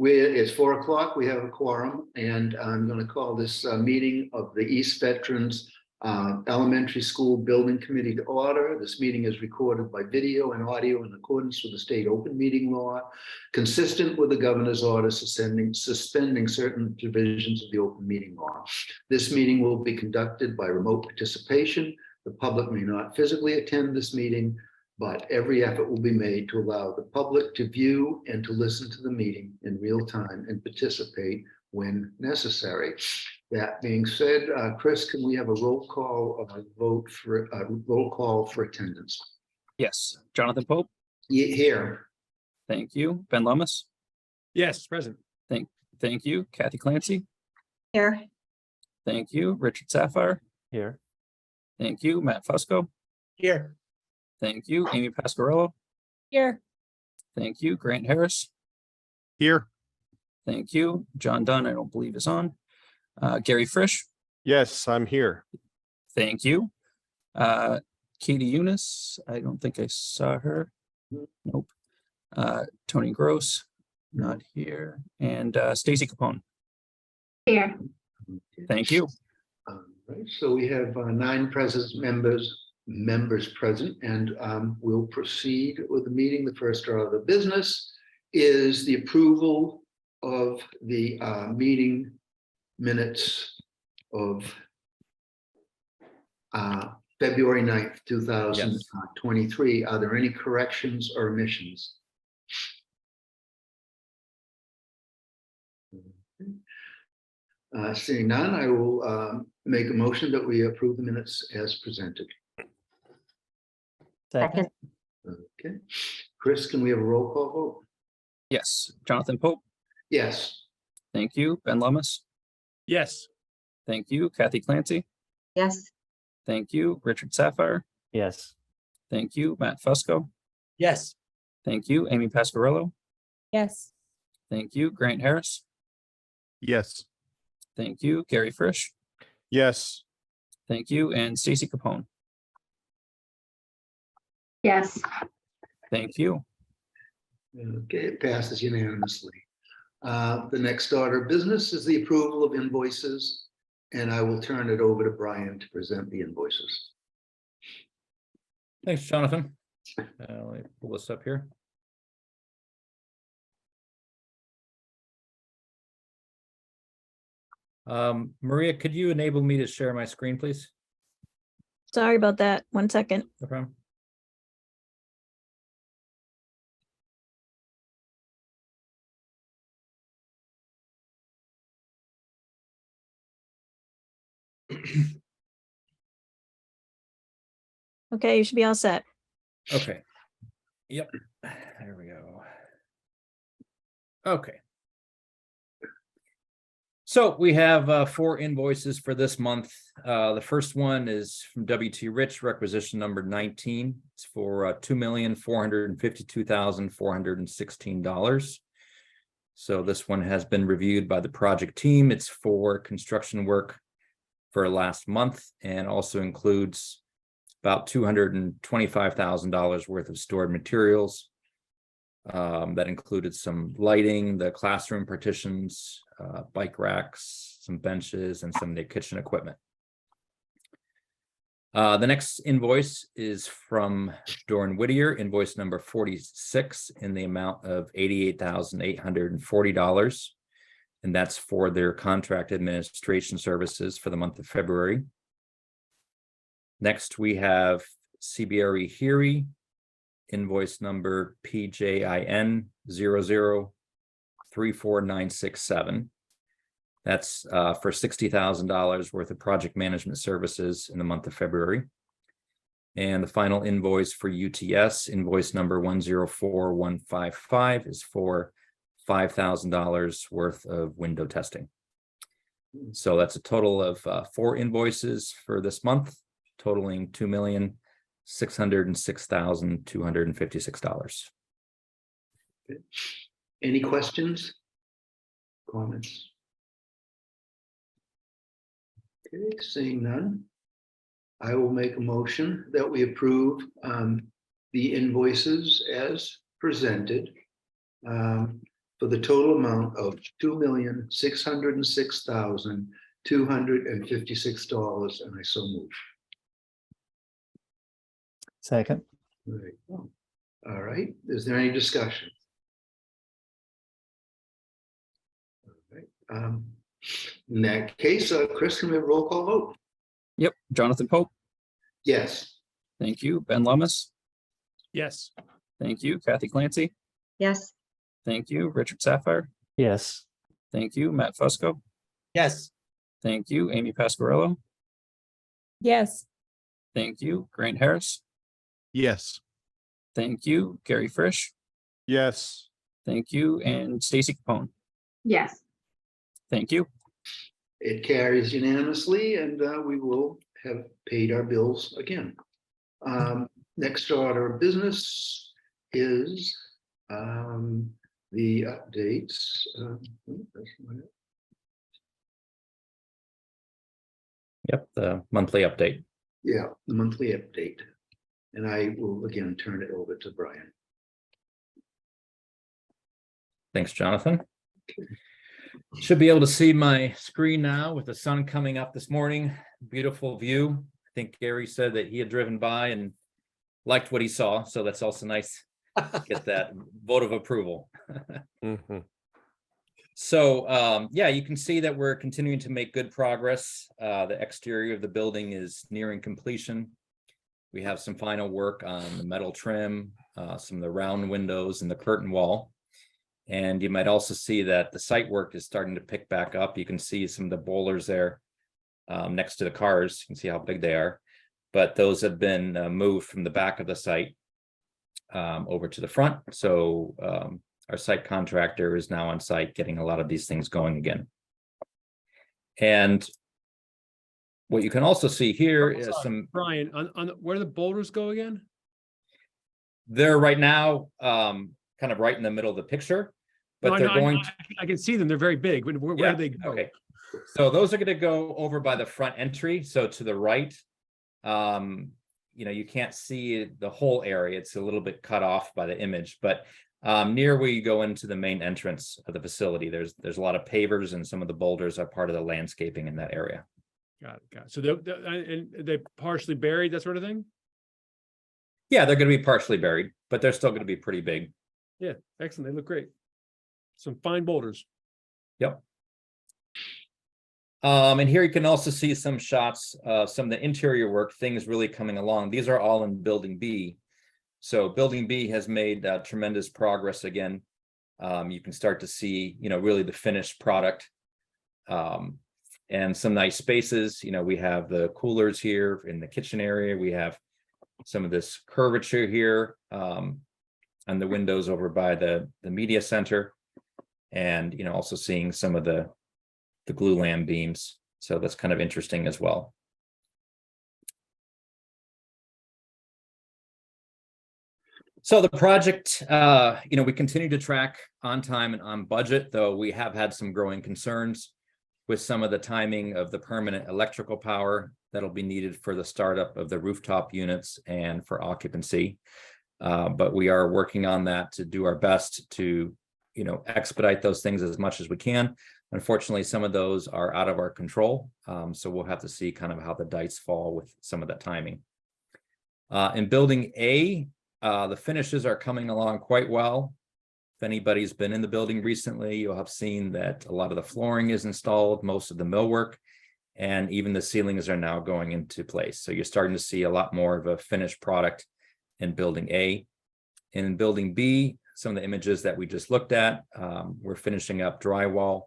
It's 4 o'clock. We have a quorum, and I'm going to call this meeting of the East Veterans Elementary School Building Committee to order. This meeting is recorded by video and audio in accordance with the state open meeting law, consistent with the governor's order suspending certain provisions of the open meeting law. This meeting will be conducted by remote participation. The public may not physically attend this meeting, but every effort will be made to allow the public to view and to listen to the meeting in real time and participate when necessary. That being said, Chris, can we have a roll call for attendance? Yes. Jonathan Pope. Here. Thank you. Ben Lummis. Yes, present. Thank you. Kathy Clancy. Here. Thank you. Richard Sapphire. Here. Thank you. Matt Fusco. Here. Thank you. Amy Pasquarello. Here. Thank you. Grant Harris. Here. Thank you. John Dunn, I don't believe is on. Gary Frisch. Yes, I'm here. Thank you. Katie Eunice. I don't think I saw her. Nope. Tony Gross, not here. And Stacy Capone. Here. Thank you. Right, so we have 9 members present, and we'll proceed with the meeting. The first order of business is the approval of the meeting minutes of February 9th, 2023. Yes. Are there any corrections or omissions? Seeing none, I will make a motion that we approve the minutes as presented. Second. Okay. Chris, can we have a roll call vote? Yes. Jonathan Pope. Yes. Thank you. Ben Lummis. Yes. Thank you. Kathy Clancy. Yes. Thank you. Richard Sapphire. Yes. Thank you. Matt Fusco. Yes. Thank you. Amy Pasquarello. Yes. Thank you. Grant Harris. Yes. Thank you. Gary Frisch. Yes. Thank you. And Stacy Capone. Yes. Thank you. Okay, it passes unanimously. The next order of business is the approval of invoices, and I will turn it over to Brian to present the invoices. Thanks, Jonathan. Let me pull this up here. Maria, could you enable me to share my screen, please? Sorry about that. 1 second. No problem. Okay, you should be all set. Okay. Yep. There we go. Okay. So we have 4 invoices for this month. The first one is from W.T. Rich, requisition number 19. It's for $2,452,416. So this one has been reviewed by the project team. It's for construction work for last month and also includes about $225,000 worth of stored materials. That included some lighting, the classroom partitions, bike racks, some benches, and some of the kitchen equipment. The next invoice is from Dorn Whittier, invoice number 46 in the amount of $88,840. And that's for their contract administration services for the month of February. Next, we have CBRE Heary, invoice number PJIN 0034967. That's for $60,000 worth of project management services in the month of February. And the final invoice for UTS, invoice number 104155, is for $5,000 worth of window testing. So that's a total of 4 invoices for this month, totaling $2,606,256. Any questions? Comments? Okay, seeing none, I will make a motion that we approve the invoices as presented. for the total amount of $2,606,256, and I so move. Second. Right. All right, is there any discussion? All right. In that case, Chris, can we have a roll call vote? Yep, Jonathan Pope, Yes. thank you. Ben Lummis, Yes. thank you. Kathy Clancy, Yes. thank you. Richard Sapphire, Yes. thank you. Matt Fusco, Yes. thank you. Amy Pasquarello, Yes. thank you. Grant Harris, Yes. thank you. Gary Frisch, Yes. thank you. And Stacy Capone, Yes. thank you. It carries unanimously, and we will have paid our bills again. Next order of business is the updates. Yep, the monthly update. Yeah, the monthly update. And I will again turn it over to Brian. Thanks, Jonathan. Should be able to see my screen now with the sun coming up this morning. Beautiful view. I think Gary said that he had driven by and liked what he saw. So that's also nice to get that vote of approval. So yeah, you can see that we're continuing to make good progress. The exterior of the building is nearing completion. We have some final work on the metal trim, some of the round windows and the curtain wall. And you might also see that the site work is starting to pick back up. You can see some of the bowlers there next to the cars. You can see how big they are. But those have been moved from the back of the site over to the front. So our site contractor is now on site getting a lot of these things going again. And what you can also see here is some. Brian, on where the boulders go again? They're right now kind of right in the middle of the picture, but No, they're no, going. I can see them. They're very big. Where Yeah, do they go? okay. So those are going to go over by the front entry. So to the right, you know, you can't see the whole area. It's a little bit cut off by the image, but near where you go into the main entrance of the facility, there's a lot of pavers, and some of the boulders are part of the landscaping in that area. Got it. Got it. So they're partially buried, that sort of thing? Yeah, they're going to be partially buried, but they're still going to be pretty big. Yeah, excellent. They look great. Some fine boulders. Yep. And here you can also see some shots of some of the interior work, things really coming along. These are all in Building B. So Building B has made tremendous progress again. You can start to see, you know, really the finished product and some nice spaces. You know, we have the coolers here in the kitchen area. We have some of this curvature here on the windows over by the media center. And, you know, also seeing some of the glue lamb beams. So that's kind of interesting as well. So the project, you know, we continue to track on time and on budget, though we have had some growing concerns with some of the timing of the permanent electrical power that'll be needed for the startup of the rooftop units and for occupancy. But we are working on that to do our best to, you know, expedite those things as much as we can. Unfortunately, some of those are out of our control. So we'll have to see kind of how the dice fall with some of that timing. In Building A, the finishes are coming along quite well. If anybody's been in the building recently, you'll have seen that a lot of the flooring is installed, most of the millwork, and even the ceilings are now going into place. So you're starting to see a lot more of a finished product in Building A. In Building B, some of the images that we just looked at, we're finishing up drywall.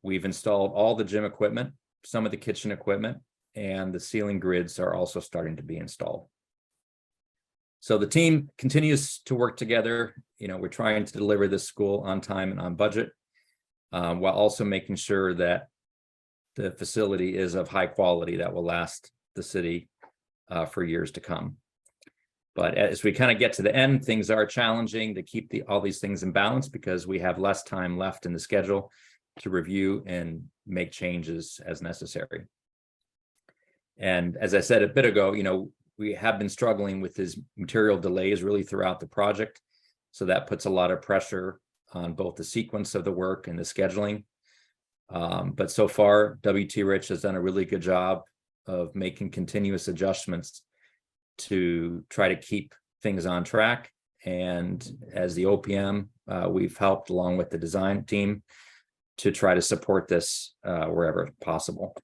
We've installed all the gym equipment, some of the kitchen equipment, and the ceiling grids are also starting to be installed. So the team continues to work together. You know, we're trying to deliver this school on time and on budget, while also making sure that the facility is of high quality that will last the city for years to come. But as we kind of get to the end, things are challenging to keep all these things in balance because we have less time left in the schedule to review and make changes as necessary. And as I said a bit ago, you know, we have been struggling with these material delays really throughout the project. So that puts a lot of pressure on both the sequence of the work and the scheduling. But so far, W.T. Rich has done a really good job of making continuous adjustments to try to keep things on track. And as the OPM, we've helped along with the design team to try to support this wherever possible.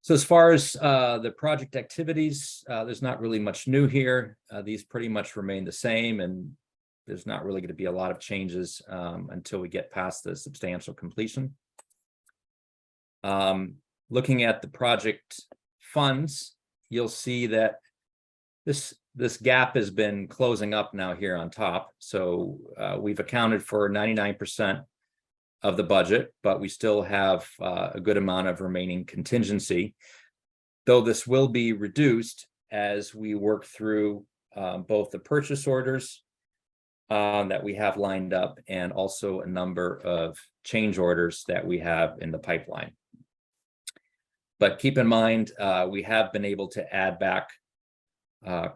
So as far as the project activities, there's not really much new here. These pretty much remain the same, and there's not really going to be a lot of changes until we get past the substantial completion. Looking at the project funds, you'll see that this gap has been closing up now here on top. So we've accounted for 99% of the budget, but we still have a good amount of remaining contingency, though this will be reduced as we work through both the purchase orders that we have lined up and also a number of change orders that we have in the pipeline. But keep in mind, we have been able to add back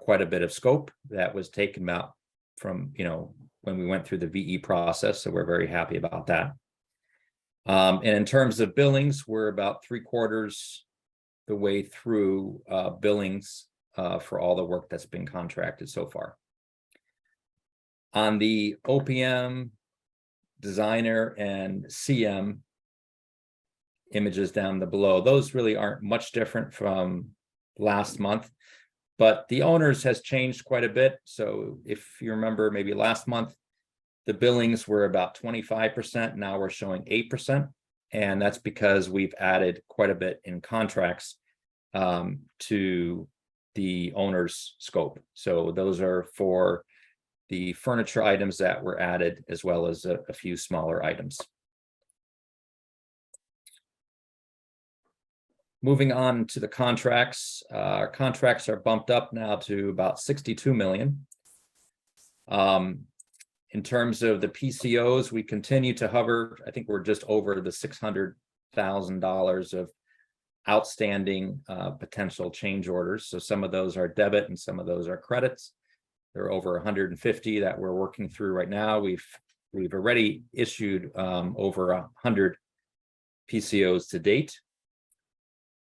quite a bit of scope that was taken out from, when we went through the VE process. So we're very happy about that. And in terms of billings, we're about 3/4 the way through billings for all the work that's been contracted so far. On the OPM, designer, and CM images down below, those really aren't much different from last month, but the owners has changed quite a bit. So if you remember, maybe last month, the billings were about 25%. Now we're showing 8%. And that's because we've added quite a bit in contracts to the owner's scope. So those are for the furniture items that were added, as well as a few smaller items. Moving on to the contracts. Our contracts are bumped up now to about 62 million. In terms of the PCOs, we continue to hover. I think we're just over the $600,000 of outstanding potential change orders. So some of those are debit and some of those are credits. There are over 150 that we're working through right now. We've already issued over 100 PCOs to date.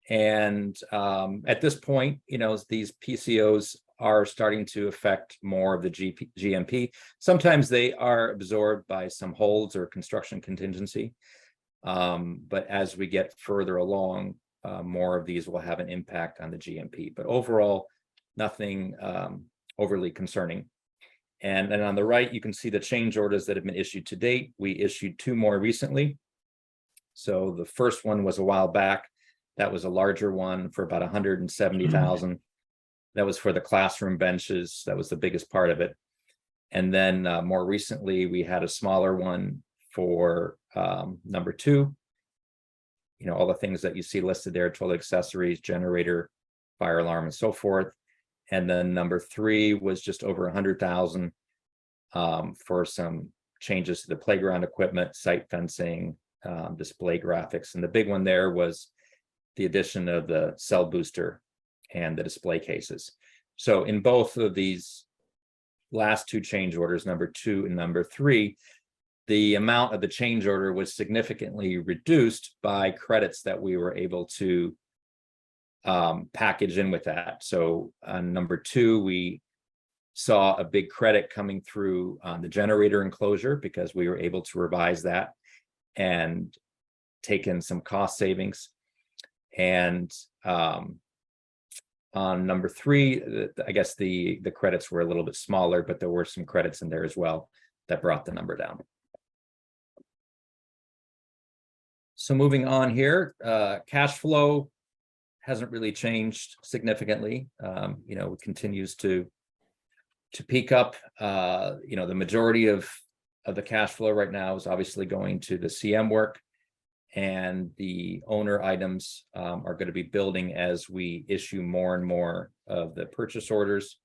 And at this point, these PCOs are starting to affect more of the GMP. Sometimes they are absorbed by some holds or construction contingency. But as we get further along, more of these will have an impact on the GMP. But overall, nothing overly concerning. And then on the right, you can see the change orders that have been issued to date. We issued 2 more recently. So the first one was a while back. That was a larger one for about 170,000. That was for the classroom benches. That was the biggest part of it. And then more recently, we had a smaller one for number 2. All the things that you see listed there, toilet accessories, generator, fire alarm, and so forth. And then number 3 was just over 100,000 for some changes to the playground equipment, site fencing, display graphics. And the big one there was the addition of the cell booster and the display cases. So in both of these last 2 change orders, number 2 and number 3, the amount of the change order was significantly reduced by credits that we were able to package in with that. So on number 2, we saw a big credit coming through on the generator enclosure because we were able to revise that and take in some cost savings. And on number 3, I guess the credits were a little bit smaller, but there were some credits in there as well that brought the number down. So moving on here, cash flow hasn't really changed significantly. It continues to peak up. The majority of the cash flow right now is obviously going to the CM work. And the owner items are going to be building as we issue more and more of the purchase orders.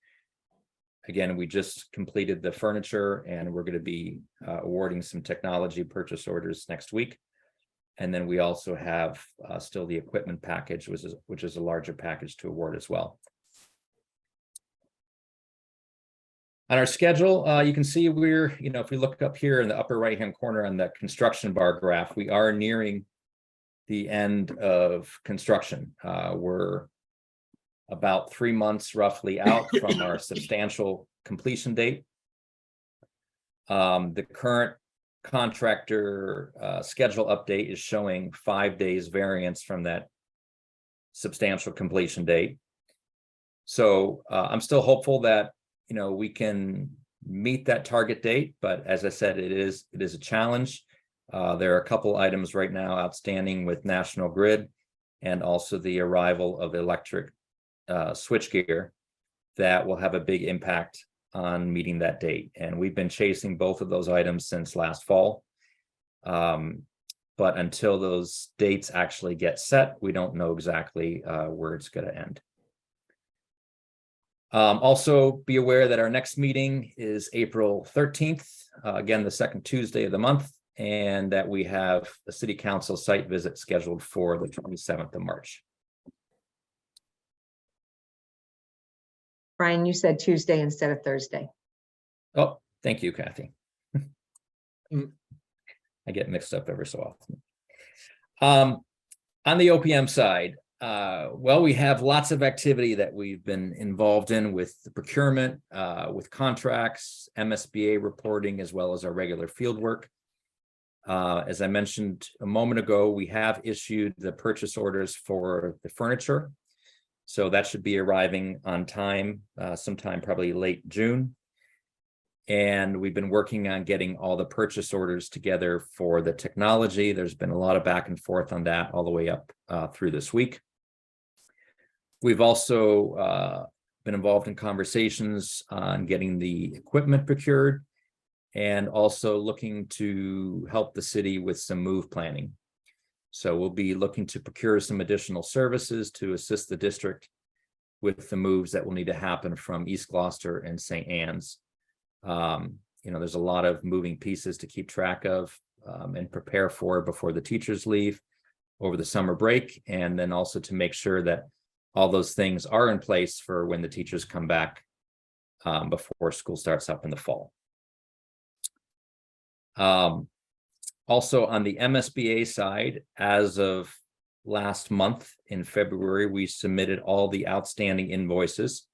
Again, we just completed the furniture, and we're going to be awarding some technology purchase orders next week. And then we also have still the equipment package, which is a larger package to award as well. On our schedule, you can see we're, if we look up here in the upper right-hand corner on the construction bar graph, we are nearing the end of construction. We're about 3 months roughly out from our substantial completion date. The current contractor schedule update is showing 5 days variance from that substantial completion date. So I'm still hopeful that we can meet that target date, but as I said, it is a challenge. There are a couple items right now outstanding with National Grid, and also the arrival of electric switchgear that will have a big impact on meeting that date. And we've been chasing both of those items since last fall. But until those dates actually get set, we don't know exactly where it's going to end. Also be aware that our next meeting is April 13th, again, the second Tuesday of the month, and that we have a city council site visit scheduled for the 27th of March. Brian, you said Tuesday instead of Thursday. Oh, thank you, Kathy. I get mixed up every so often. On the OPM side, well, we have lots of activity that we've been involved in with the procurement, with contracts, MSBA reporting, as well as our regular field work. As I mentioned a moment ago, we have issued the purchase orders for the furniture. So that should be arriving on time, sometime probably late June. And we've been working on getting all the purchase orders together for the technology. There's been a lot of back and forth on that all the way up through this week. We've also been involved in conversations on getting the equipment procured, and also looking to help the city with some move planning. So we'll be looking to procure some additional services to assist the district with the moves that will need to happen from East Gloucester and St. Anne's. There's a lot of moving pieces to keep track of and prepare for before the teachers leave over the summer break, and then also to make sure that all those things are in place for when the teachers come back before school starts up in the fall. Also on the MSBA side, as of last month in February, we submitted all the outstanding invoices.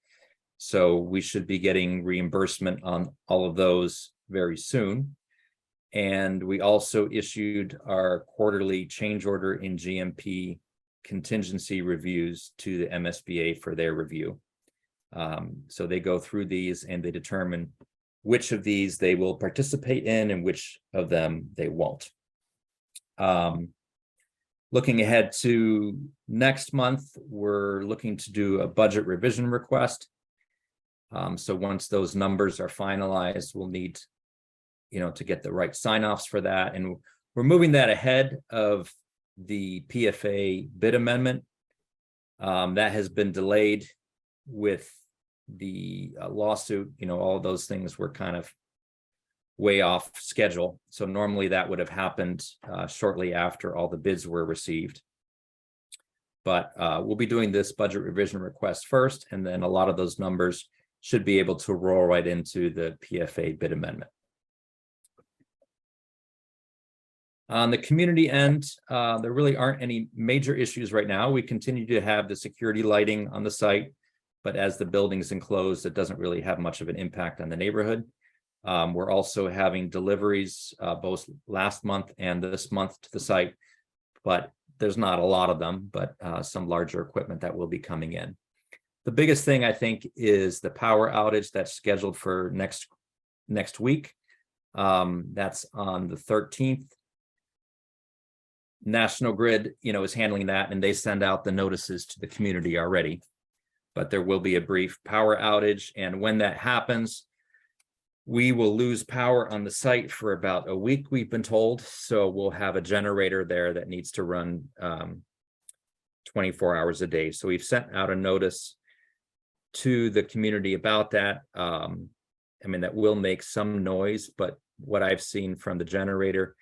So we should be getting reimbursement on all of those very soon. And we also issued our quarterly change order in GMP contingency reviews to the MSBA for their review. So they go through these and they determine which of these they will participate in and which of them they won't. Looking ahead to next month, we're looking to do a budget revision request. So once those numbers are finalized, we'll need, to get the right sign-offs for that. And we're moving that ahead of the PFA bid amendment. That has been delayed with the lawsuit. All of those things were kind of way off schedule. So normally that would have happened shortly after all the bids were received. But we'll be doing this budget revision request first, and then a lot of those numbers should be able to roll right into the PFA bid amendment. On the community end, there really aren't any major issues right now. We continue to have the security lighting on the site, but as the building's enclosed, it doesn't really have much of an impact on the neighborhood. We're also having deliveries both last month and this month to the site, but there's not a lot of them, but some larger equipment that will be coming in. The biggest thing, I think, is the power outage that's scheduled for next week. That's on the 13th. National Grid, is handling that, and they send out the notices to the community already. But there will be a brief power outage, and when that happens, we will lose power on the site for about a week, we've been told. So we'll have a generator there that needs to run 24 hours a day. So we've sent out a notice to the community about that. That will make some noise, but what I've seen from the generator,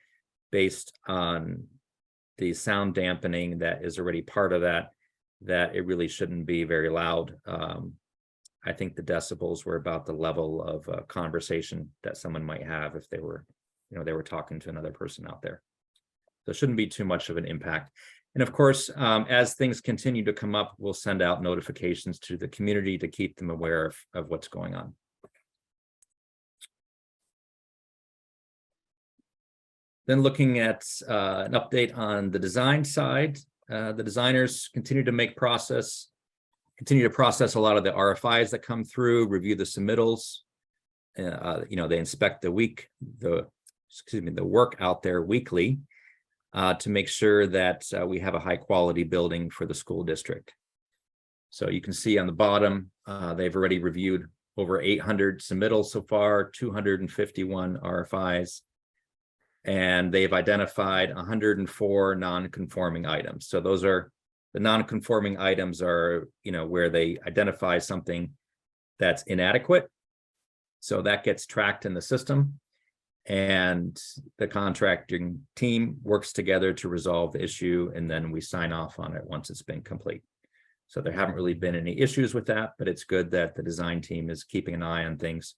based on the sound dampening that is already part of that it really shouldn't be very loud. I think the decibels were about the level of conversation that someone might have if they were, they were talking to another person out there. So it shouldn't be too much of an impact. And of course, as things continue to come up, we'll send out notifications to the community to keep them aware of what's going on. Then looking at an update on the design side, the designers continue to process a lot of the RFIs that come through, review the submittals. They inspect the work out there weekly to make sure that we have a high quality building for the school district. So you can see on the bottom, they've already reviewed over 800 submittals so far, 251 RFIs, and they've identified 104 non-conforming items. So those are the non-conforming items are, where they identify something that's inadequate. So that gets tracked in the system, and the contracting team works together to resolve the issue, and then we sign off on it once it's been complete. So there haven't really been any issues with that, but it's good that the design team is keeping an eye on things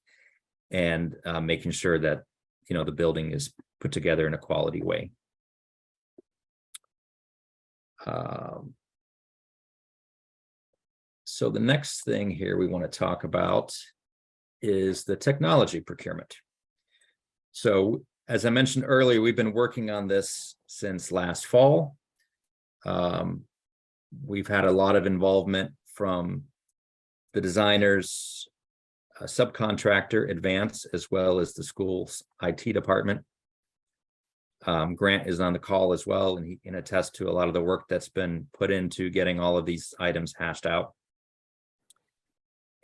and making sure that, the building is put together in a quality way. So the next thing here we want to talk about is the technology procurement. So as I mentioned earlier, we've been working on this since last fall. We've had a lot of involvement from the designers, subcontractor, Advance, as well as the school's IT department. Grant is on the call as well, and he can attest to a lot of the work that's been put into getting all of these items hashed out.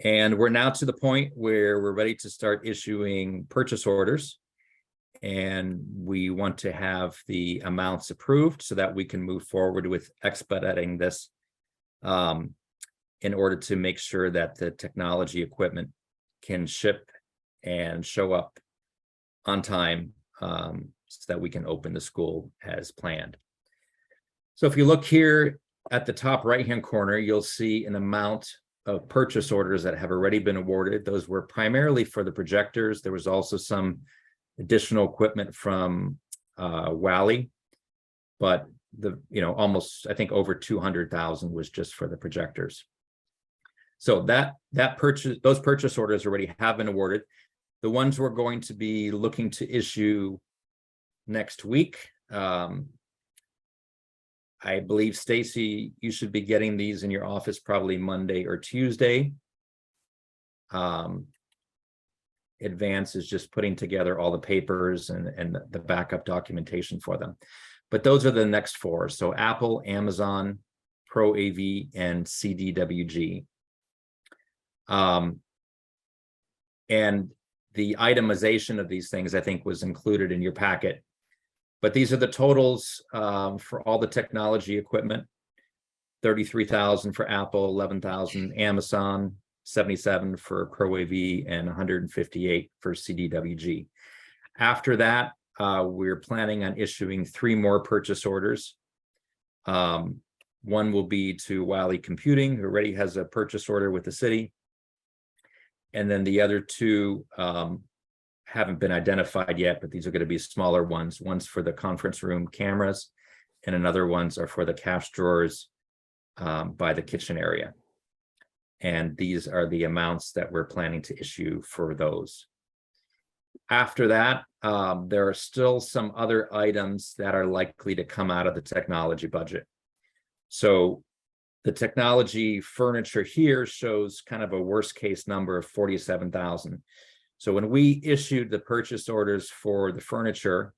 And we're now to the point where we're ready to start issuing purchase orders. And we want to have the amounts approved so that we can move forward with expediting this in order to make sure that the technology equipment can ship and show up on time so that we can open the school as planned. So if you look here at the top right-hand corner, you'll see an amount of purchase orders that have already been awarded. Those were primarily for the projectors. There was also some additional equipment from Wally, but almost, I think, over 200,000 was just for the projectors. So those purchase orders already have been awarded. The ones we're going to be looking to issue next week, I believe, Stacy, you should be getting these in your office probably Monday or Tuesday. Advance is just putting together all the papers and the backup documentation for them. But those are the next four. So Apple, Amazon, Pro AV, and CDWG. And the itemization of these things, I think, was included in your packet. But these are the totals for all the technology equipment: 33,000 for Apple, 11,000 Amazon, 77 for Pro AV, and 158 for CDWG. After that, we're planning on issuing 3 more purchase orders. One will be to Wally Computing, who already has a purchase order with the city. And then the other 2 haven't been identified yet, but these are going to be smaller ones. One's for the conference room cameras, and another ones are for the cash drawers by the kitchen area. And these are the amounts that we're planning to issue for those. After that, there are still some other items that are likely to come out of the technology budget. So the technology furniture here shows kind of a worst case number of 47,000. So when we issued the purchase orders for the furniture,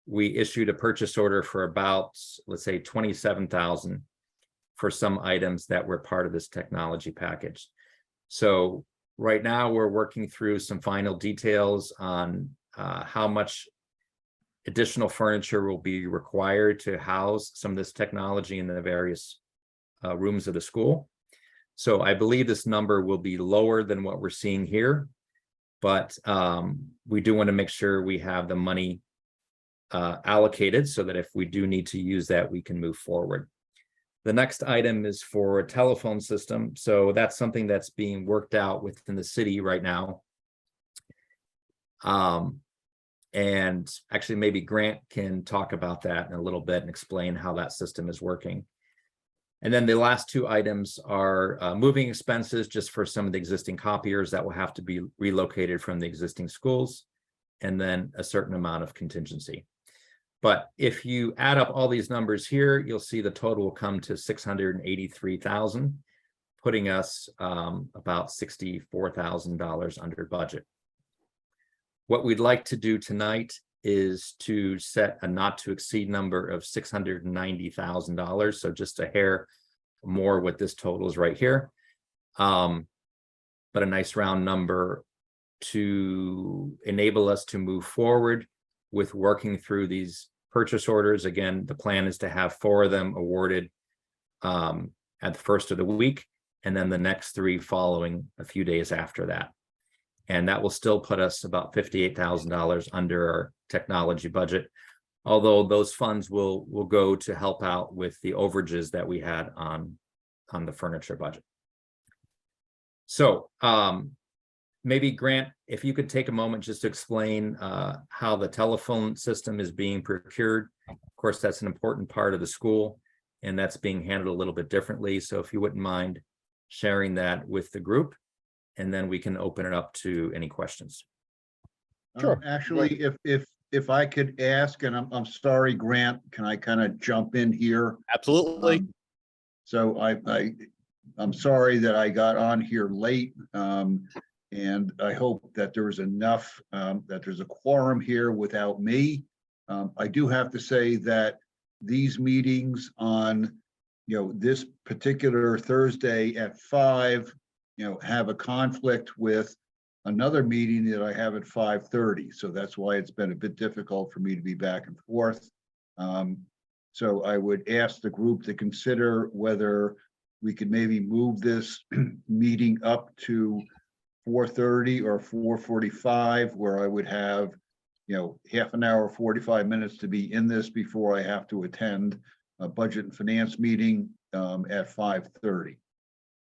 we issued a purchase order for about, let's say, 27,000 for some items that were part of this technology package. So right now we're working through some final details on how much additional furniture will be required to house some of this technology in the various rooms of the school. So I believe this number will be lower than what we're seeing here, but we do want to make sure we have the money allocated so that if we do need to use that, we can move forward. The next item is for a telephone system. So that's something that's being worked out within the city right now. And actually maybe Grant can talk about that in a little bit and explain how that system is working. And then the last two items are moving expenses just for some of the existing copiers that will have to be relocated from the existing schools, and then a certain amount of contingency. But if you add up all these numbers here, you'll see the total will come to $683,000, putting us about $64,000 under budget. What we'd like to do tonight is to set a not to exceed number of $690,000. So just a hair more what this total is right here. But a nice round number to enable us to move forward with working through these purchase orders. Again, the plan is to have 4 of them awarded at the first of the week, and then the next 3 following a few days after that. And that will still put us about $58,000 under our technology budget, although those funds will go to help out with the overages that we had on the furniture budget. So maybe Grant, if you could take a moment just to explain how the telephone system is being procured. Of course, that's an important part of the school, and that's being handled a little bit differently. So if you wouldn't mind sharing that with the group, and then we can open it up to any questions. Sure. Actually, if I could ask, and I'm sorry, Grant, can I kind of jump in here? Absolutely. So I'm sorry that I got on here late, and I hope that there was enough, that there's a quorum here without me. I do have to say that these meetings on, this particular Thursday at 5, have a conflict with another meeting that I have at 5:30. So that's why it's been a bit difficult for me to be back and forth. So I would ask the group to consider whether we could maybe move this meeting up to 4:30 or 4:45, where I would have, half an hour, 45 minutes to be in this before I have to attend a budget and finance meeting at 5:30.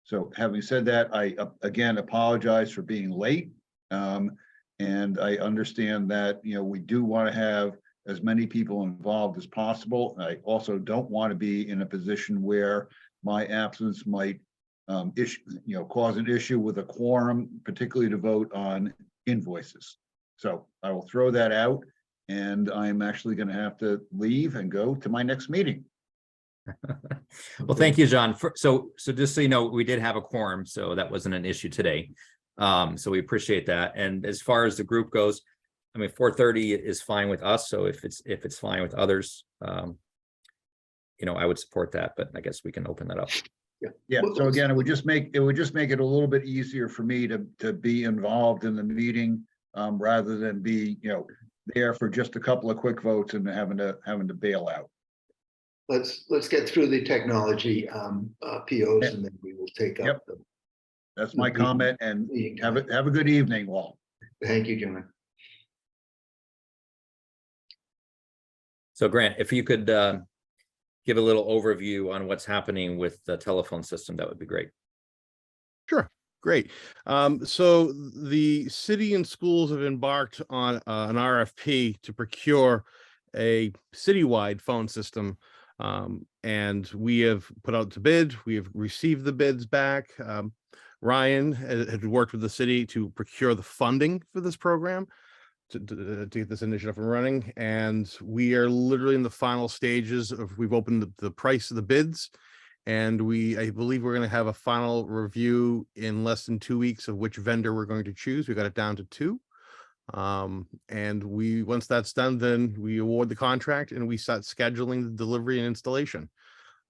So having said that, I again apologize for being late. And I understand that, we do want to have as many people involved as possible. I also don't want to be in a position where my absence might cause an issue with a quorum, particularly to vote on invoices. So I will throw that out, and I'm actually going to have to leave and go to my next meeting. Well, thank you, John. So just so you know, we did have a quorum, so that wasn't an issue today. So we appreciate that. And as far as the group goes, I mean, 4:30 is fine with us. So if it's fine with others, I would support that. But I guess we can open that up. Yeah. So again, it would just make it a little bit easier for me to be involved in the meeting, rather than be there for just a couple of quick votes and having to bail out. Let's get through the technology POs, and then we will take up. Yep. That's my comment, and have a good evening, Walt. Thank you, John. So Grant, if you could give a little overview on what's happening with the telephone system, that would be great. Sure. Great. So the city and schools have embarked on an RFP to procure a citywide phone system. And we have put out to bid. We have received the bids back. Ryan had worked with the city to procure the funding for this program to get this initiative up and running. And we are literally in the final stages of, we've opened the price of the bids, and I believe we're going to have a final review in less than 2 weeks of which vendor we're going to choose. We got it down to 2. And once that's done, then we award the contract and we start scheduling the delivery and installation.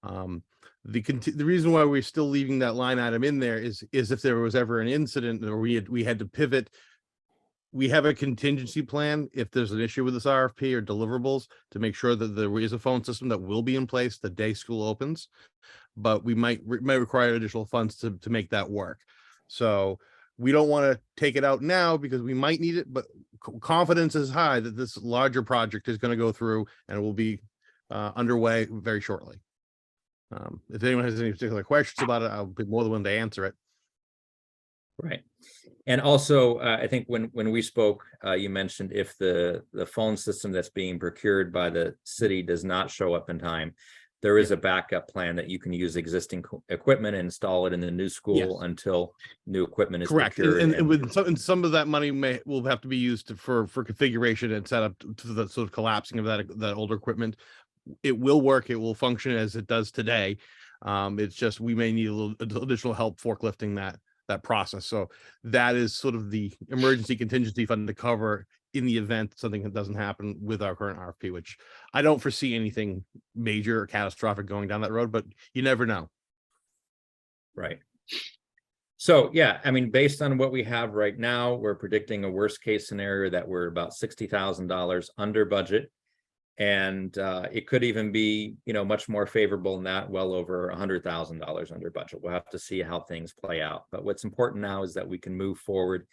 The reason why we're still leaving that line item in there is if there was ever an incident or we had to pivot, we have a contingency plan if there's an issue with this RFP or deliverables to make sure that there is a phone system that will be in place the day school opens, but we might require additional funds to make that work. So we don't want to take it out now because we might need it, but confidence is high that this larger project is going to go through and it will be underway very shortly. If anyone has any particular questions about it, I'll be more than willing to answer it. Right. And also, I think when we spoke, you mentioned if the phone system that's being procured by the city does not show up in time, there is a backup plan that you can use existing equipment and install it in the new school Yes. until new equipment is Correct. procured. And with some of that money will have to be used for configuration and setup to the sort of collapsing of that older equipment. It will work. It will function as it does today. It's just we may need a little additional help forklifting that process. So that is sort of the emergency contingency fund to cover in the event something that doesn't happen with our current RFP, which I don't foresee anything major or catastrophic going down that road, but you never know. Right. So, yeah, I mean, based on what we have right now, we're predicting a worst case scenario that we're about $60,000 under budget. And it could even be, much more favorable than that, well over $100,000 under budget. We'll have to see how things play out. But what's important now is that we can move forward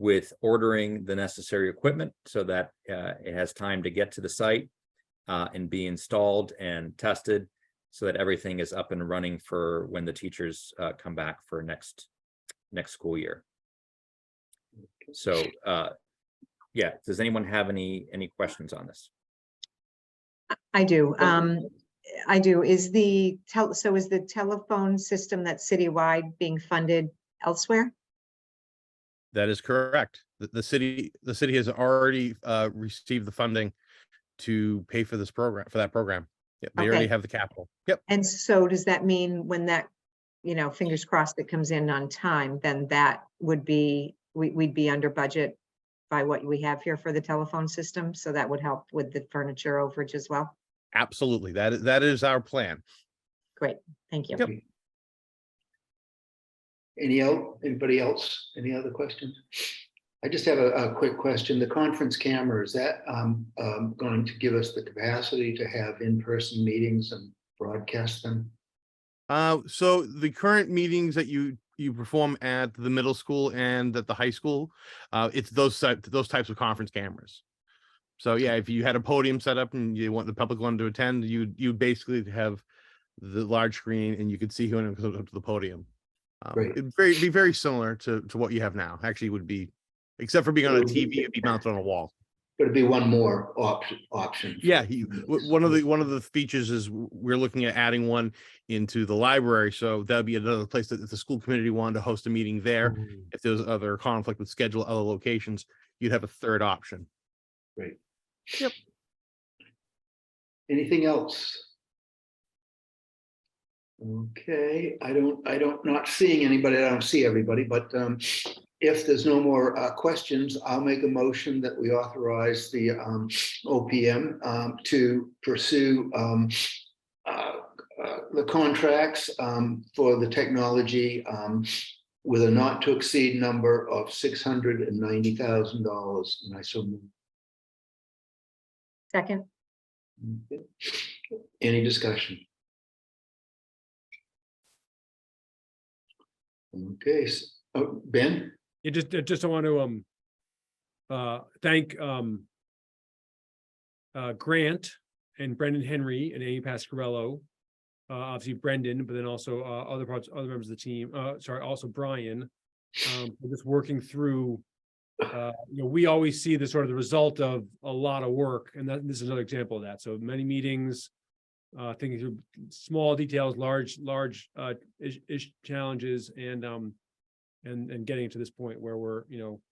with ordering the necessary equipment so that it has time to get to the site and be installed and tested so that everything is up and running for when the teachers come back for next school year. So, yeah, does anyone have any questions on this? I do. I do. Is the telephone system that's citywide being funded elsewhere? That is correct. The city has already received the funding to pay for that program. Yep, they already Okay. have the capital. Yep. And so does that mean when that, fingers crossed, that comes in on time, then that would be, we'd be under budget by what we have here for the telephone system? So that would help with the furniture overage as well? Absolutely. That is our plan. Great, thank you. Yep. Anybody else? Any other questions? I just have a quick question. The conference camera, is that going to give us the capacity to have in-person meetings and broadcast them? So the current meetings that you perform at the middle school and at the high school, it's those types of conference cameras. So yeah, if you had a podium set up and you want the public one to attend, you basically have the large screen and you could see who comes up to the podium. Great. It'd be very similar to what you have now. Actually, would be, except for being on a TV, it'd be mounted on a wall. Could it be one more option? Yeah, one of the features is we're looking at adding one into the library, so that'd be another place that if the school community wanted to host a meeting there, if there's other conflict with schedule other locations, you'd have a third option. Great. Yep. Anything else? Okay, I don't not seeing anybody. I don't see everybody, but if there's no more questions, I'll make a motion that we authorize the OPM to pursue the contracts for the technology with a not to exceed number of $690,000. And I so move. Second, Okay. Any discussion? Okay, Ben? You just want to thank Grant and Brendan Henry and Amy Pasquarello, obviously Brendan, but then also other members of the team. Also Brian, for just working through. We always see the sort of the result of a lot of work, and this is another example of that. So many meetings, thinking through small details, large challenges, and getting to this point where we're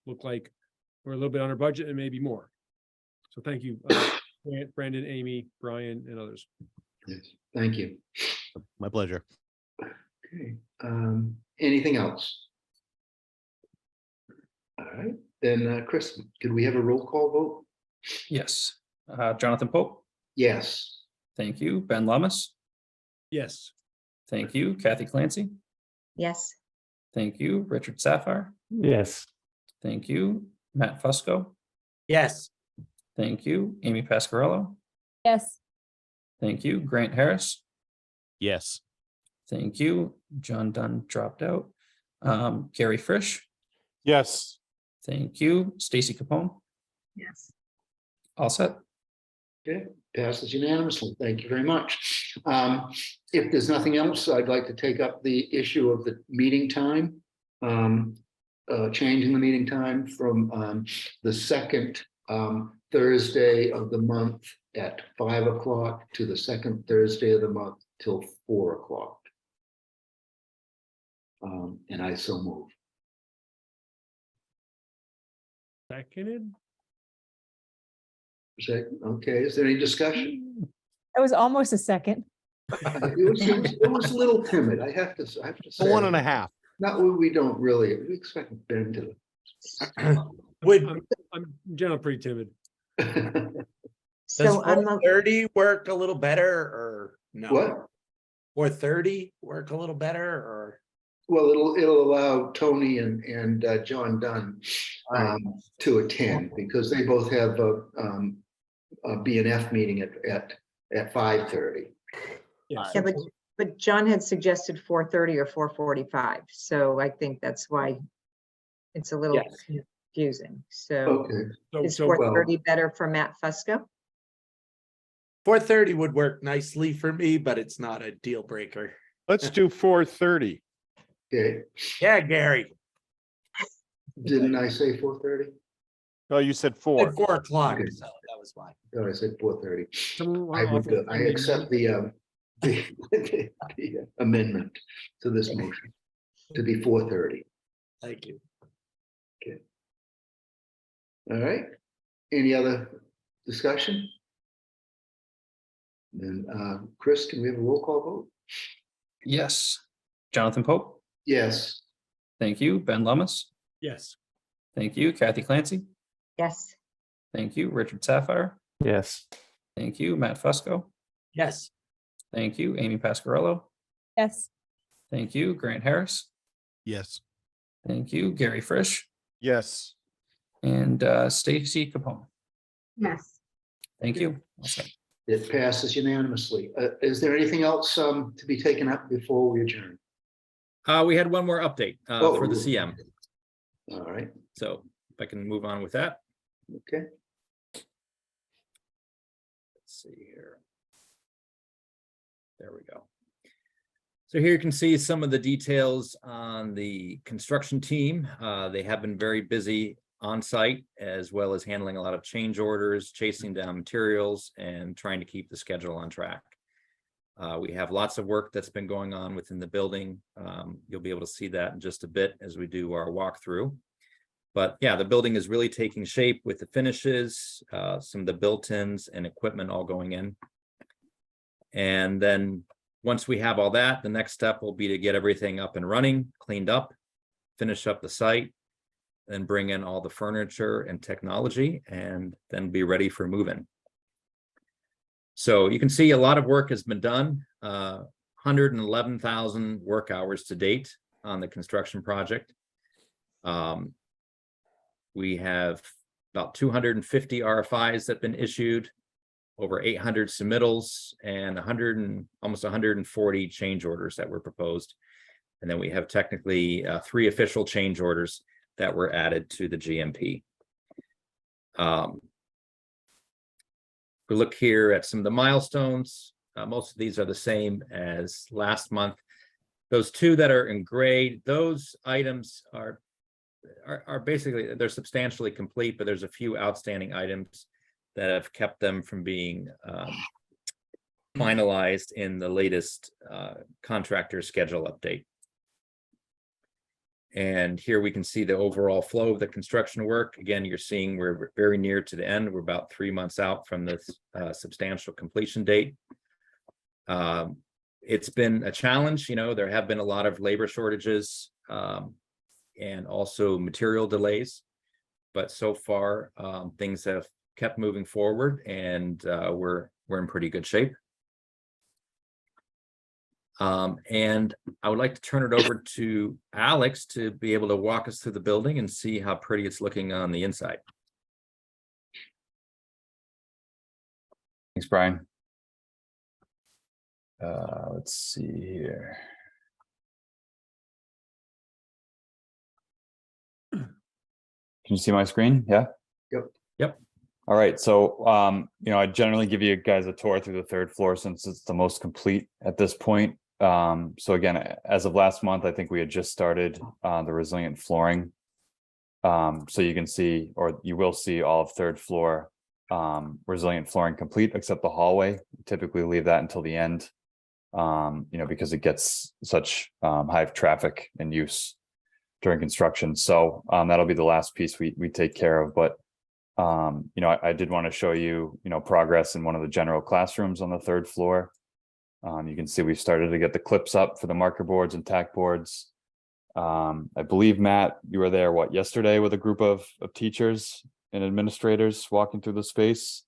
look like we're a little bit under budget and maybe more. So thank you, Brandon, Amy, Brian, and others. Yes, thank you. My pleasure. Okay, anything else? All right, then Chris, could we have a roll call vote? Yes. Jonathan Pope. Yes. Thank you. Ben Lummis. Yes. Thank you. Kathy Clancy. yes. Thank you. Richard Sapphire. Yes. Thank you. Matt Fusco. Yes. Thank you. Amy Pasquarello. Yes. Thank you. Grant Harris. Yes. Thank you. John Dunn dropped out. Gary Frisch. Yes. Thank you. Stacy Capone. Yes. All set. Okay, Passes unanimously. Thank you very much. If there's nothing else, I'd like to take up the issue of the meeting time. Changing the meeting time from the second Thursday of the month at 5 o'clock to the second Thursday of the month till 4 o'clock. And I so move. Seconded. Okay, is there any discussion? That was almost a second. It was a little timid, I have to say. 1.5. Not, we don't really, we expect Ben to. I'm generally pretty timid. Does So I'm, 4:30 work a little better or no? What? 4:30 work a little better or? Well, it'll allow Tony and John Dunn to attend because they both have a B and F meeting at 5:30. Yeah, yeah, but John had suggested 4:30 or 4:45, so I think that's why it's a little Yes. confusing. So Okay, is so 4:30 better for Matt Fusco? 4:30 would work nicely for me, but it's not a deal breaker. Let's do 4:30. okay. Yeah, Gary, Didn't I say 4:30? Oh, you said at 4. 4 o'clock, Okay. so that was fine. No, I said 4:30. someone I wanna would, offer I an accept amendment? the amendment to this motion to be 4:30. Thank you. All right. Any other discussion? Then, Chris, can we have a roll call vote? Yes. Jonathan Pope. Yes. Thank you. Ben Lummis. Yes. Thank you. Kathy Clancy. Yes. Thank you. Richard Sapphire. Yes. Thank you. Matt Fusco. Yes, Thank you. Amy Pasquarello. Yes. Thank you. Grant Harris. Yes. Thank you. Gary Frisch. Yes. And Stacy Capone. Yes. Thank you. Okay. It passes unanimously. Is there anything else to be taken up before we adjourn? We had one more update for the CM. All right, So if I can move on with that. okay. Let's see here. There we go. So here you can see some of the details on the construction team. They have been very busy on site, as well as handling a lot of change orders, chasing down materials, and trying to keep the schedule on track. We have lots of work that's been going on within the building. You'll be able to see that in just a bit as we do our walkthrough. But yeah, the building is really taking shape with the finishes, some of the built-ins and equipment all going in. And then once we have all that, the next step will be to get everything up and running, cleaned up, finish up the site, then bring in all the furniture and technology, and then be ready for move-in. So you can see a lot of work has been done, 111,000 work hours to date on the construction project. We have about 250 RFIs that have been issued, over 800 submittals, and almost 140 change orders that were proposed. And then we have technically 3 official change orders that were added to the GMP. We look here at some of the milestones. Most of these are the same as last month. Those 2 that are in gray, those items are basically, they're substantially complete, but there's a few outstanding items that have kept them from being finalized in the latest contractor schedule update. And here we can see the overall flow of the construction work. Again, you're seeing we're very near to the end. We're about 3 months out from the substantial completion date. It's been a challenge. There have been a lot of labor shortages and also material delays. But so far, things have kept moving forward, and we're in pretty good shape. And I would like to turn it over to Alex to be able to walk us through the building and see how pretty it's looking on the inside. Thanks, Brian. Let's see here. Can you see my screen? Yeah. Yep. Yep. All right, so I generally give you guys a tour through the third floor since it's the most complete at this point. So again, as of last month, I think we had just started the resilient flooring. So you can see, or you will see all of third floor resilient flooring complete, except the hallway. Typically leave that until the end, because it gets such high traffic and use during construction. So that'll be the last piece we take care of. But I did want to show you, progress in one of the general classrooms on the third floor. You can see we've started to get the clips up for the marker boards and tack boards. I believe, Matt, you were there, yesterday with a group of teachers and administrators walking through the space?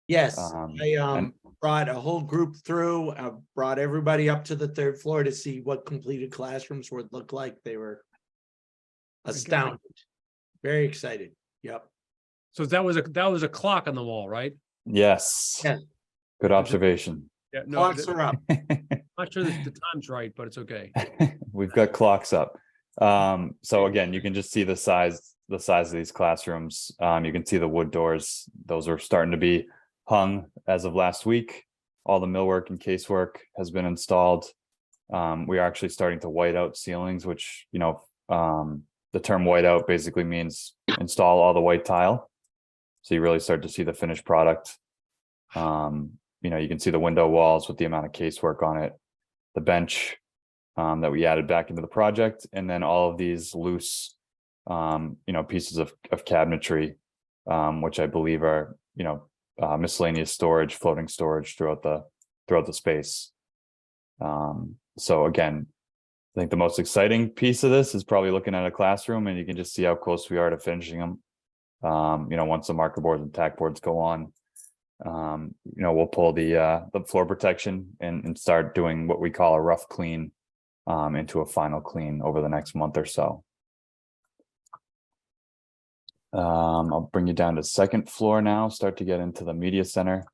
Yes, I and- brought a whole group through, brought everybody up to the third floor to see what completed classrooms would look like. They were astounded, very excited. Yep. So that was a clock on the wall, right? Yes. Yeah. Good observation. Yeah, no, Clocks are up. not sure the time's right, but it's okay. We've got clocks up. So again, you can just see the size of these classrooms. You can see the wood doors. Those are starting to be hung as of last week. All the millwork and casework has been installed. We are actually starting to white out ceilings, which, the term white out basically means install all the white tile. So you really start to see the finished product. You can see the window walls with the amount of casework on it, the bench that we added back into the project, and then all of these loose, pieces of cabinetry, which I believe are, miscellaneous storage, floating storage throughout the space. So again, I think the most exciting piece of this is probably looking at a classroom, and you can just see how close we are to finishing them. Once the marker boards and tack boards go on, we'll pull the floor protection and start doing what we call a rough clean into a final clean over the next month or so. I'll bring you down to second floor now, start to get into the media center.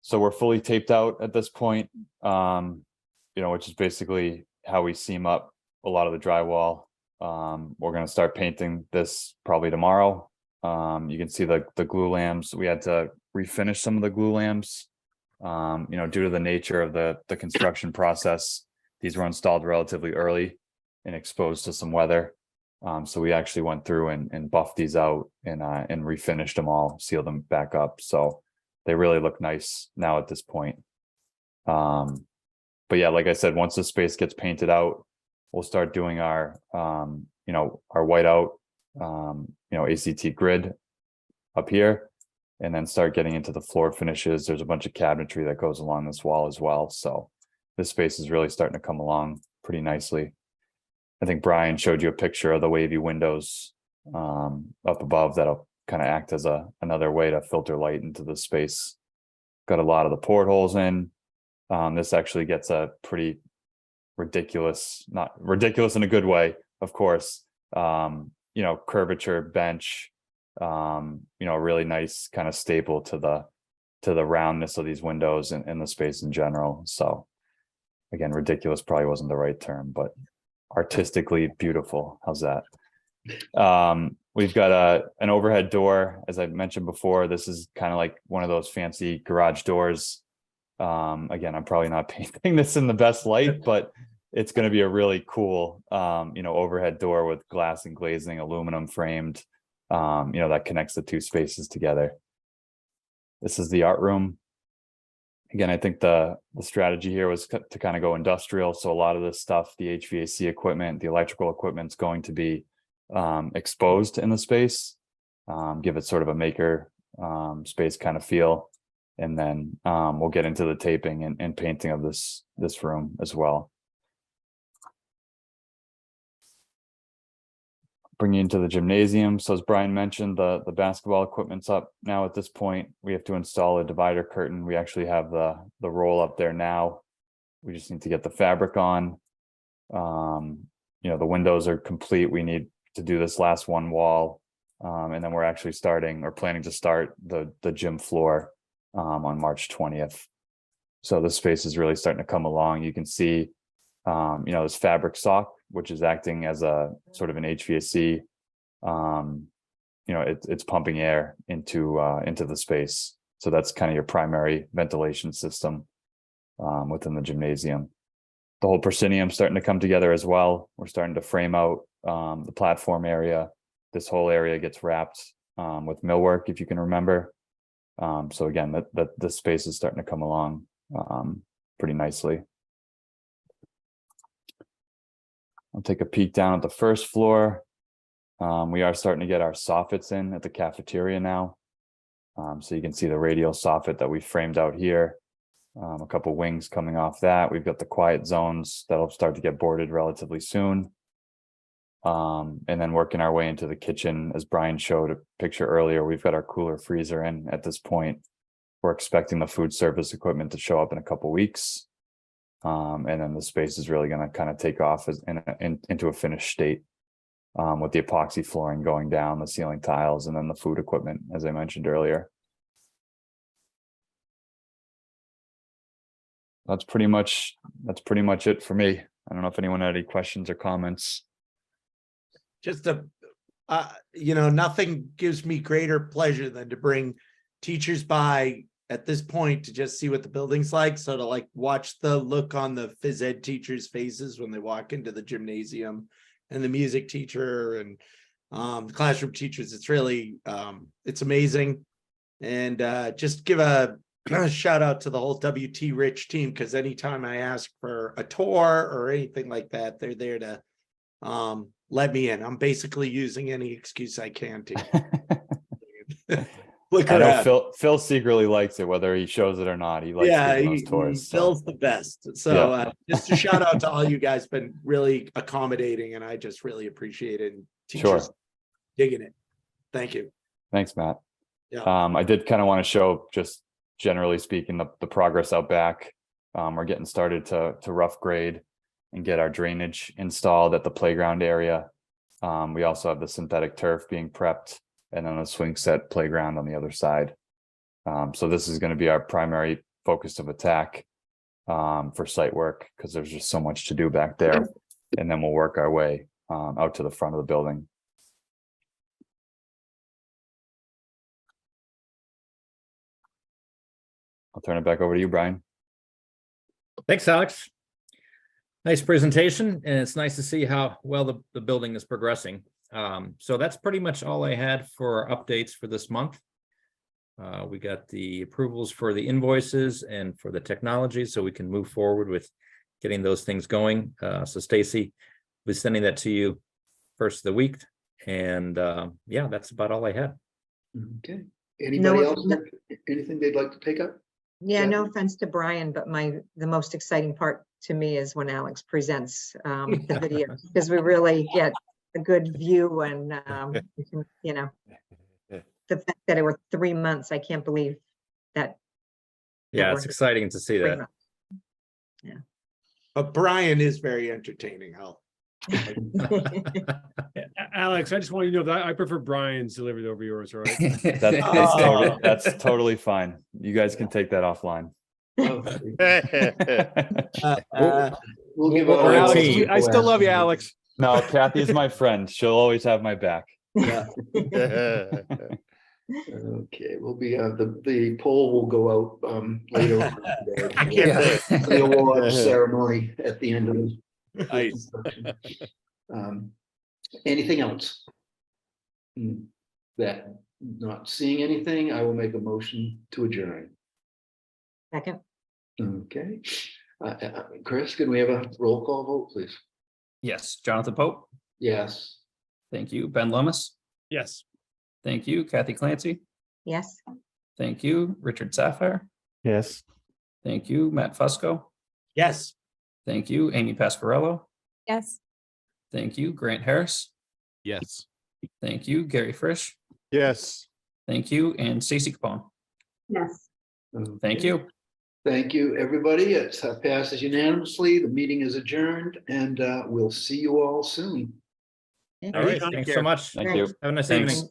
So we're fully taped out at this point, which is basically how we seam up a lot of the drywall. We're going to start painting this probably tomorrow. You can see the glue lamps. We had to refinish some of the glue lamps, due to the nature of the construction process. These were installed relatively early and exposed to some weather. So we actually went through and buffed these out and refinished them all, sealed them back up. So they really look nice now at this point. But yeah, like I said, once the space gets painted out, we'll start doing our whiteout, ACT grid up here, and then start getting into the floor finishes. There's a bunch of cabinetry that goes along this wall as well. So this space is really starting to come along pretty nicely. I think Brian showed you a picture of the wavy windows up above that'll kind of act as another way to filter light into the space. Got a lot of the portholes in. This actually gets a pretty ridiculous, not ridiculous in a good way, of course, curvature bench, really nice kind of staple to the roundness of these windows and the space in general. So again, ridiculous probably wasn't the right term, but artistically beautiful. How's that? We've got an overhead door. As I mentioned before, this is kind of like one of those fancy garage doors. Again, I'm probably not painting this in the best light, but it's going to be a really cool, overhead door with glass and glazing, aluminum framed, that connects the two spaces together. This is the art room. Again, I think the strategy here was to kind of go industrial. So a lot of this stuff, the HVAC equipment, the electrical equipment is going to be exposed in the space, give it sort of a maker space kind of feel. And then we'll get into the taping and painting of this room as well. Bring you into the gymnasium. So as Brian mentioned, the basketball equipment's up now at this point. We have to install a divider curtain. We actually have the roll up there now. We just need to get the fabric on. The windows are complete. We need to do this last one wall. And then we're actually planning to start the gym floor on March 20th. So the space is really starting to come along. You can see, this fabric sock, which is acting as a sort of an HVAC it's pumping air into the space. So that's kind of your primary ventilation system within the gymnasium. The whole proscenium starting to come together as well. We're starting to frame out the platform area. This whole area gets wrapped with millwork, if you can remember. So again, that the space is starting to come along pretty nicely. I'll take a peek down at the first floor. We are starting to get our soffits in at the cafeteria now. So you can see the radial soffit that we framed out here. A couple wings coming off that. We've got the quiet zones that'll start to get boarded relatively soon. And then working our way into the kitchen, as Brian showed a picture earlier, we've got our cooler freezer in at this point. We're expecting the food service equipment to show up in a couple weeks. And then the space is really going to kind of take off into a finished state with the epoxy flooring going down, the ceiling tiles, and then the food equipment, as I mentioned earlier. That's pretty much it for me. I don't know if anyone had any questions or comments. Just nothing gives me greater pleasure than to bring teachers by at this point to just see what the building's like. So to like watch the look on the phys ed teachers' faces when they walk into the gymnasium, and the music teacher and the classroom teachers, it's really it's amazing. And just give a shout out to the whole WT Rich team, because anytime I ask for a tour or anything like that, they're there to let me in. I'm basically using any excuse I can to look I know around. Phil secretly likes it, whether he shows it or not. He likes Yeah, giving those tours. So. Phil's the best. So just a shout out to all you guys, been really accommodating, and I just really appreciate it. And teachers Sure. digging it. Thank you. Thanks, Matt. Yeah. I did kind of want to show, just generally speaking, the progress out back. We're getting started to rough grade and get our drainage installed at the playground area. We also have the synthetic turf being prepped, and then a swing set playground on the other side. So this is going to be our primary focus of attack for site work, because there's just so much to do back there. And then we'll work our way out to the front of the building. I'll turn it back over to you, Brian. Thanks, Alex. Nice presentation, and it's nice to see how well the building is progressing. So that's pretty much all I had for updates for this month. We got the approvals for the invoices and for the technology, so we can move forward with getting those things going. So Stacy, we'll be sending that to you first of the week. And yeah, that's about all I had. Okay. Anybody else? no- Anything they'd like to take up? Yeah, Yeah. no offense to Brian, but the most exciting part to me is when Alex presents the video, because we really get a good view, and we can, the fact that it was 3 months, I can't believe that. Yeah, we're it's exciting to see 3 that. months. But Brian is very entertaining. Alex, I just want you to know that I prefer Brian's delivered over yours, all right? That's totally fine. You guys can take that offline. We'll give We're out a Alex, team. I still love you, Alex. No, Kathy's my friend. She'll always have my back. Okay, we'll be the poll will go out later on today. I can't wait. For the award ceremony at the end of this. Nice. Anything else? That not seeing anything, I will make a motion to adjourn. Second, Okay. Chris, can we have a roll call vote, please? Yes, Jonathan Pope. Yes. Thank you. Ben Lummis. Yes. Thank you. Kathy Clancy. yes. Thank you. Richard Sapphire. Yes. Thank you. Matt Fusco. Yes. Thank you. Amy Pasquarello. Yes. Thank you. Grant Harris. Yes. Thank you. Gary Frisch. Yes. Thank you. And Stacy Capone. Yes. Thank you. Thank you, everybody. It passes unanimously. The meeting is adjourned, and we'll see you all soon. All right, thanks so much. Thank you. Have a nice Thanks. evening.